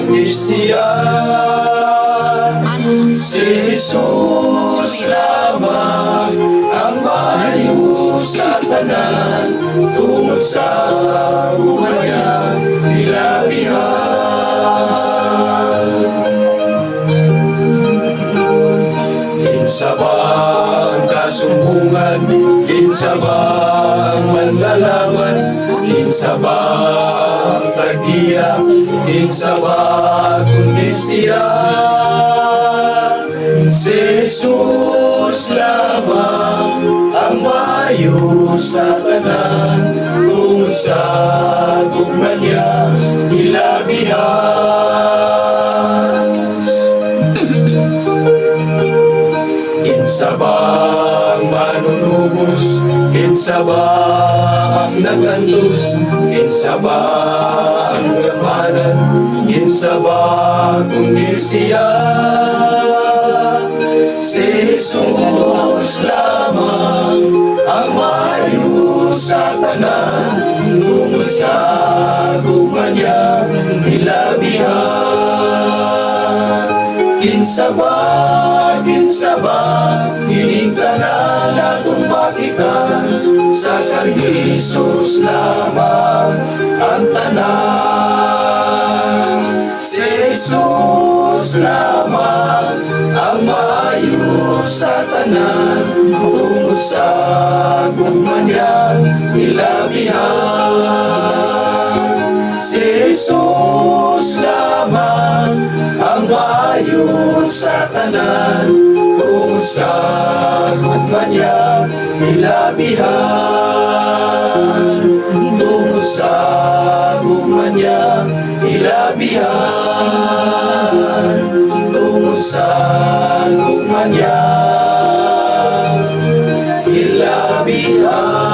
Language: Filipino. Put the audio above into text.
kundi siya. Si Jesus lamang ang maayos sa tanan, tungod sa umanyang nilabihan. Kinsabang kasumbungan, kinsabang manlalaman, kinsabang tagiya, kinsabang kundi siya. Si Jesus lamang ang maayos sa tanan, tungod sa gugma niya ilabihan. Kinsabang manunubos, kinsabang nagantos, kinsabang gamanan, kinsabang kundi siya. Si Jesus lamang ang maayos sa tanan, tungod sa gugma niya ilabihan. Kinsaba, kinsaba, hiling ka na natong makikan, sa kang Jesus lamang ang tanan. Si Jesus lamang ang maayos sa tanan, tungod sa gugma niya ilabihan. Si Jesus lamang ang maayos sa tanan, tungod sa gugma niya ilabihan. Tungod sa gugma niya ilabihan. Tungod sa gugma niya ilabihan.